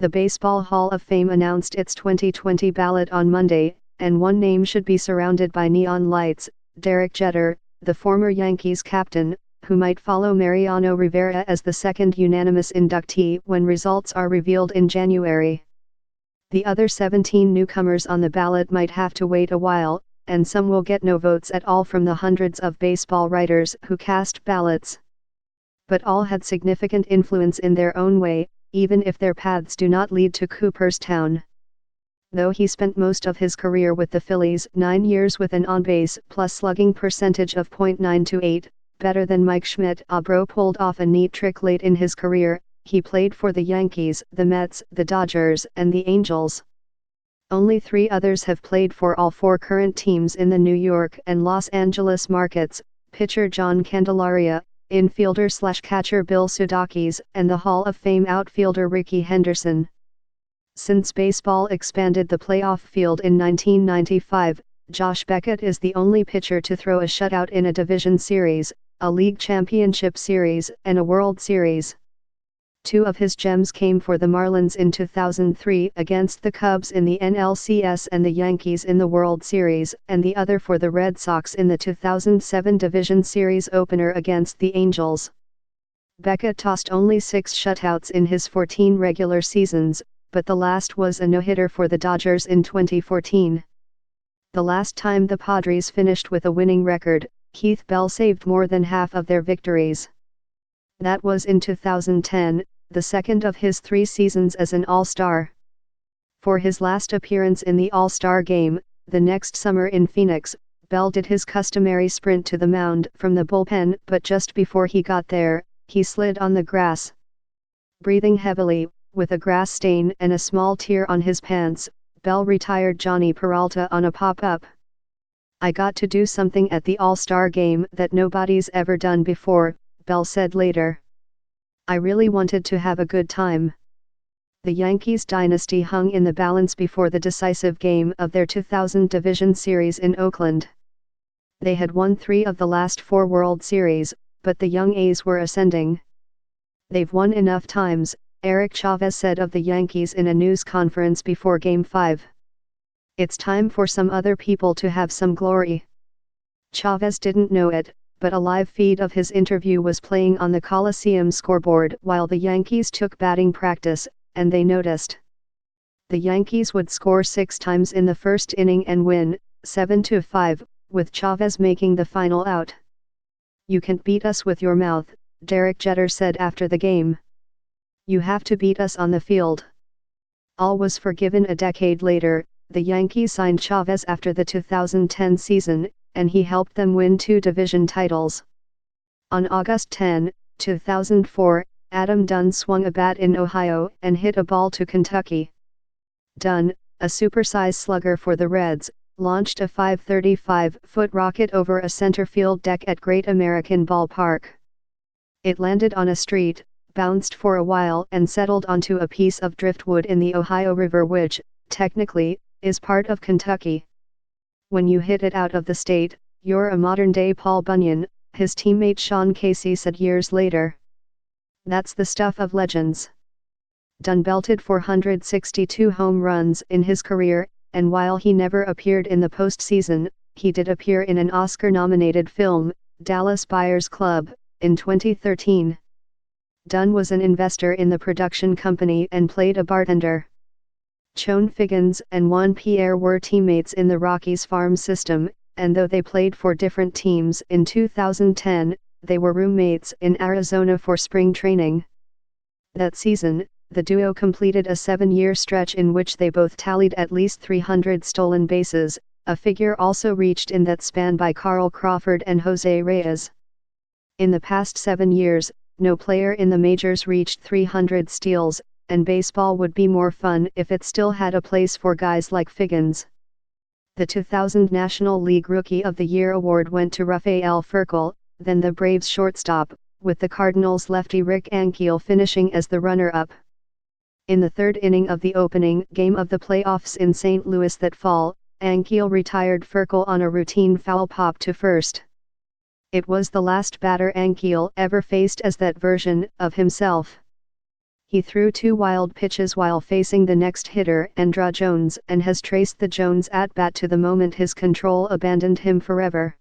The Baseball Hall of Fame announced its 2020 ballot on Monday, and one name should be surrounded by neon lights: Derek Jeter, the former Yankees captain, who might follow Mariano Rivera as the second unanimous inductee when results are revealed in January. The other 17 newcomers on the ballot might have to wait a while, and some will get no votes at all from the hundreds of baseball writers who cast ballots. But all had significant influence in their own way, even if their paths do not lead to Cooperstown. Though he spent most of his career with the Phillies, 9 years with an on-base plus slugging percentage of .928, better than Mike Schmidt. Abro pulled off a neat trick late in his career. He played for the Yankees, the Mets, the Dodgers, and the Angels. Only 3 others have played for all 4 current teams in the New York and Los Angeles markets: pitcher John Candelaria, infielder/catcher Bill Sudakis, and the Hall of Fame outfielder Rickey Henderson. Since baseball expanded the playoff field in 1995, Josh Beckett is the only pitcher to throw a shutout in a division series, a league championship series, and a World Series. 2 of his gems came for the Marlins in 2003 against the Cubs in the NLCS and the Yankees in the World Series, and the other for the Red Sox in the 2007 Division Series opener against the Angels. Beckett tossed only 6 shutouts in his 14 regular seasons, but the last was a no-hitter for the Dodgers in 2014. The last time the Padres finished with a winning record, Keith Bell saved more than half of their victories. That was in 2010, the second of his 3 seasons as an All-Star. For his last appearance in the All-Star game, the next summer in Phoenix, Bell did his customary sprint to the mound from the bullpen, but just before he got there, he slid on the grass. Breathing heavily, with a grass stain and a small tear on his pants, Bell retired Johnny Peralta on a pop-up. "I got to do something at the All-Star game that nobody's ever done before," Bell said later. "I really wanted to have a good time." The Yankees' dynasty hung in the balance before the decisive game of their 2000 Division Series in Oakland. They had won 3 of the last 4 World Series, but the young A's were ascending. "They've won enough times," Eric Chavez said of the Yankees in a news conference before Game 5. "It's time for some other people to have some glory." Chavez didn't know it, but a live feed of his interview was playing on the Coliseum scoreboard while the Yankees took batting practice, and they noticed. The Yankees would score 6 times in the first inning and win, 7-5, with Chavez making the final out. "You can't beat us with your mouth," Derek Jeter said after the game. "You have to beat us on the field." All was forgiven a decade later. The Yankees signed Chavez after the 2010 season, and he helped them win 2 division titles. On August 10, 2004, Adam Dunn swung a bat in Ohio and hit a ball to Kentucky. Dunn, a supersized slugger for the Reds, launched a 535-foot rocket over a center field deck at Great American Ballpark. It landed on a street, bounced for a while and settled onto a piece of driftwood in the Ohio River, which, technically, is part of Kentucky. "When you hit it out of the state, you're a modern-day Paul Bunyan," his teammate Sean Casey said years later. "That's the stuff of legends." Dunn belted 462 home runs in his career, and while he never appeared in the postseason, he did appear in an Oscar-nominated film, Dallas Buyers Club, in 2013. Dunn was an investor in the production company and played a bartender. Chone Figgins and Juan Pierre were teammates in the Rockies farm system, and though they played for different teams in 2010, they were roommates in Arizona for spring training. That season, the duo completed a 7-year stretch in which they both tallied at least 300 stolen bases, a figure also reached in that span by Carl Crawford and Jose Reyes. In the past 7 years, no player in the majors reached 300 steals, and baseball would be more fun if it still had a place for guys like Figgins. The 2000 National League Rookie of the Year award went to Rafael Furcal, then the Braves shortstop, with the Cardinals lefty Rick Ankiel finishing as the runner-up. In the 3rd inning of the opening game of the playoffs in St. Louis that fall, Ankiel retired Furcal on a routine foul pop to first. It was the last batter Ankiel ever faced as that version of himself. He threw 2 wild pitches while facing the next hitter, Andruw Jones, and has traced the Jones at-bat to the moment his control abandoned him forever.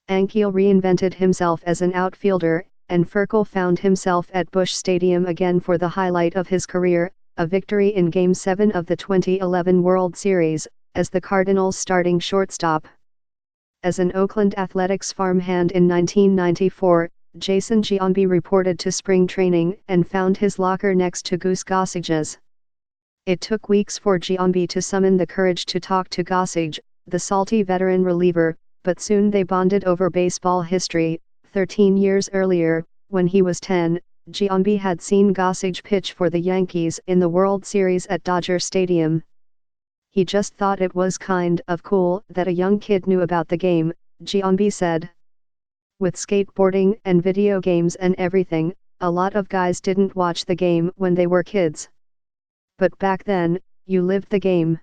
Ankiel reinvented himself as an outfielder, and Furcal found himself at Busch Stadium again for the highlight of his career, a victory in Game 7 of the 2011 World Series, as the Cardinals' starting shortstop. As an Oakland Athletics farmhand in 1994, Jason Giambi reported to spring training and found his locker next to Goose Gossage's. It took weeks for Giambi to summon the courage to talk to Gossage, the salty veteran reliever, but soon they bonded over baseball history. 13 years earlier, when he was 10, Giambi had seen Gossage pitch for the Yankees in the World Series at Dodger Stadium. He just thought it was kind of cool that a young kid knew about the game, Giambi said. With skateboarding and video games and everything, a lot of guys didn't watch the game when they were kids. But back then, you lived the game.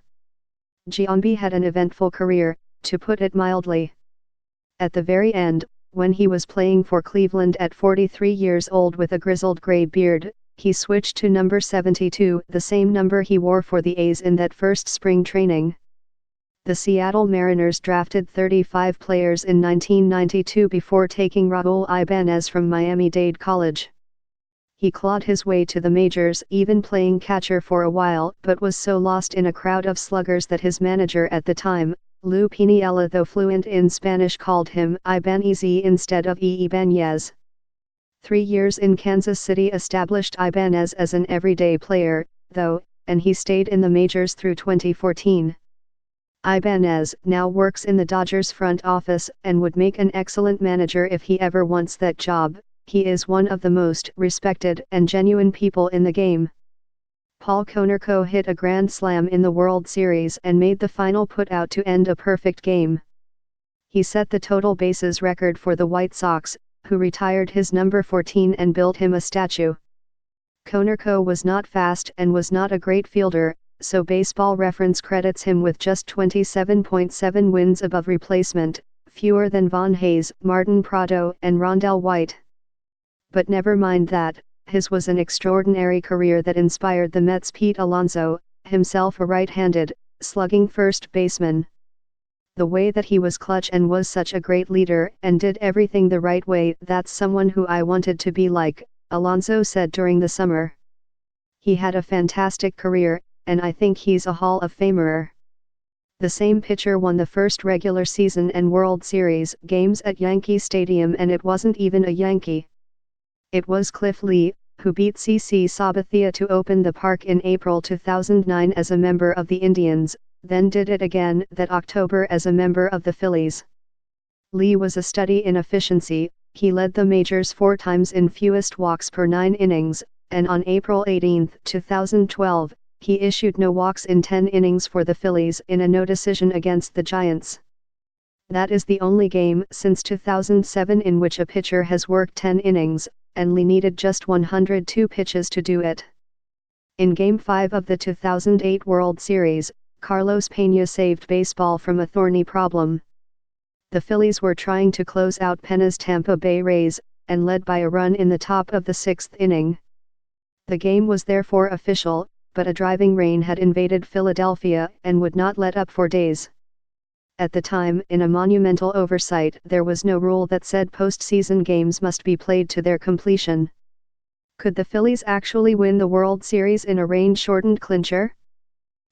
Giambi had an eventful career, to put it mildly. At the very end, when he was playing for Cleveland at 43 years old with a grizzled gray beard, he switched to number 72, the same number he wore for the A's in that first spring training. The Seattle Mariners drafted 35 players in 1992 before taking Raul Ibanez from Miami-Dade College. He clawed his way to the majors, even playing catcher for a while, but was so lost in a crowd of sluggers that his manager at the time, Lou Piniella, though fluent in Spanish, called him Ibanez instead of Ibanez. 3 years in Kansas City established Ibanez as an everyday player, though, and he stayed in the majors through 2014. Ibanez now works in the Dodgers front office and would make an excellent manager if he ever wants that job. He is one of the most respected and genuine people in the game. Paul Konerko hit a grand slam in the World Series and made the final putout to end a perfect game. He set the total bases record for the White Sox, who retired his number 14 and built him a statue. Konerko was not fast and was not a great fielder, so Baseball Reference credits him with just 27.7 wins above replacement, fewer than Von Hayes, Martin Prado, and Rondell White. But never mind that, his was an extraordinary career that inspired the Mets' Pete Alonso, himself a right-handed, slugging first baseman. The way that he was clutch and was such a great leader and did everything the right way, that's someone who I wanted to be like, Alonso said during the summer. He had a fantastic career, and I think he's a Hall of Famer. The same pitcher won the first regular season and World Series games at Yankee Stadium, and it wasn't even a Yankee. It was Cliff Lee, who beat CC Sabathia to open the park in April 2009 as a member of the Indians, then did it again that October as a member of the Phillies. Lee was a study in efficiency. He led the majors 4 times in fewest walks per 9 innings, and on April 18, 2012, he issued no walks in 10 innings for the Phillies in a no decision against the Giants. That is the only game since 2007 in which a pitcher has worked 10 innings, and Lee needed just 102 pitches to do it. In Game 5 of the 2008 World Series, Carlos Peña saved baseball from a thorny problem. The Phillies were trying to close out Peña's Tampa Bay Rays, and led by a run in the top of the 6th inning. The game was therefore official, but a driving rain had invaded Philadelphia and would not let up for days. At the time, in a monumental oversight, there was no rule that said postseason games must be played to their completion. Could the Phillies actually win the World Series in a rain-shortened clincher?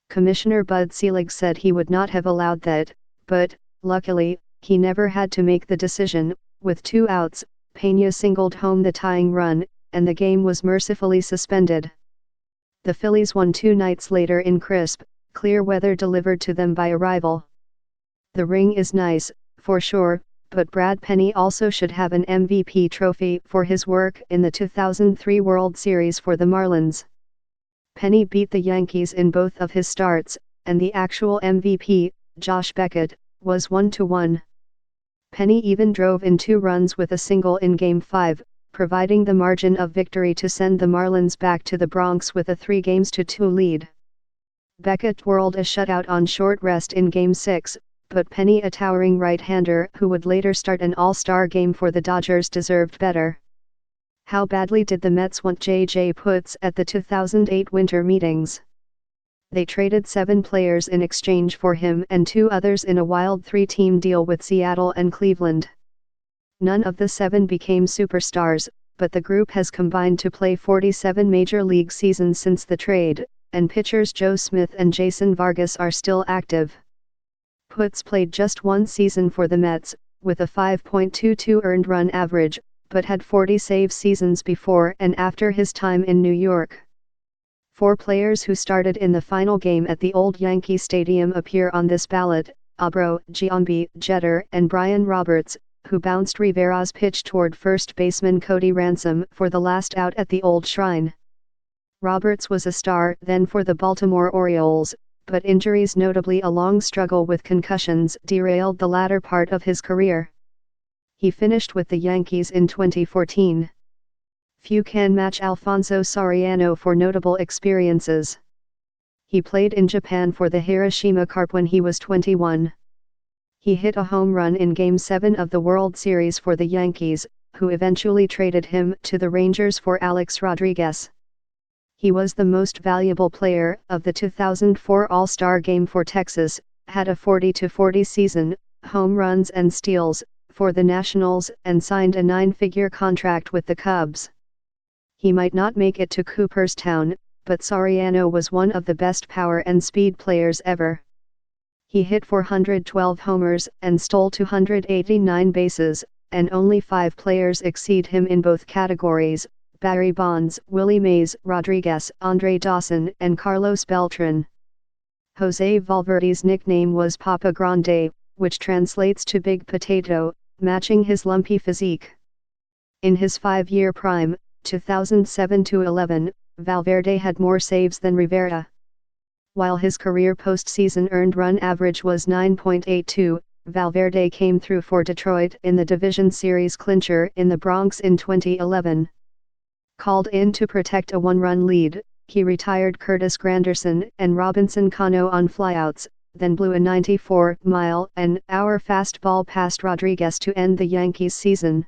Commissioner Bud Selig said he would not have allowed that, but, luckily, he never had to make the decision. With 2 outs, Peña singled home the tying run, and the game was mercifully suspended. The Phillies won 2 nights later in crisp, clear weather delivered to them by a rival. The ring is nice, for sure, but Brad Penny also should have an MVP trophy for his work in the 2003 World Series for the Marlins. Penny beat the Yankees in both of his starts, and the actual MVP, Josh Beckett, was 1-1. Penny even drove in 2 runs with a single in Game 5, providing the margin of victory to send the Marlins back to the Bronx with a 3-2 lead. Beckett whirled a shutout on short rest in Game 6, but Penny, a towering right-hander who would later start an all-star game for the Dodgers, deserved better. How badly did the Mets want J.J. Putz at the 2008 winter meetings? They traded 7 players in exchange for him and 2 others in a wild 3-team deal with Seattle and Cleveland. None of the 7 became superstars, but the group has combined to play 47 major league seasons since the trade, and pitchers Joe Smith and Jason Vargas are still active. Putz played just 1 season for the Mets, with a 5.22 earned run average, but had 40 save seasons before and after his time in New York. 4 players who started in the final game at the old Yankee Stadium appear on this ballot: Abro, Giambi, Jeter and Brian Roberts, who bounced Rivera's pitch toward first baseman Cody Ransom for the last out at the old Shrine. Roberts was a star then for the Baltimore Orioles, but injuries, notably a long struggle with concussions, derailed the latter part of his career. He finished with the Yankees in 2014. Few can match Alfonso Soriano for notable experiences. He played in Japan for the Hiroshima Carp when he was 21. He hit a home run in Game 7 of the World Series for the Yankees, who eventually traded him to the Rangers for Alex Rodriguez. He was the most valuable player of the 2004 All-Star Game for Texas, had a 40-40 season, home runs and steals, for the Nationals, and signed a 9-figure contract with the Cubs. He might not make it to Cooperstown, but Soriano was one of the best power and speed players ever. He hit 412 homers and stole 289 bases, and only 5 players exceed him in both categories: Barry Bonds, Willie Mays, Rodriguez, Andre Dawson and Carlos Beltran. Jose Valverde's nickname was Papa Grande, which translates to Big Potato, matching his lumpy physique. In his 5-year prime, 2007-11, Valverde had more saves than Rivera. While his career postseason earned run average was 9.82, Valverde came through for Detroit in the division series clincher in the Bronx in 2011. Called in to protect a 1-run lead, he retired Curtis Granderson and Robinson Cano on flyouts, then blew a 94-mile-an-hour fastball past Rodriguez to end the Yankees' season.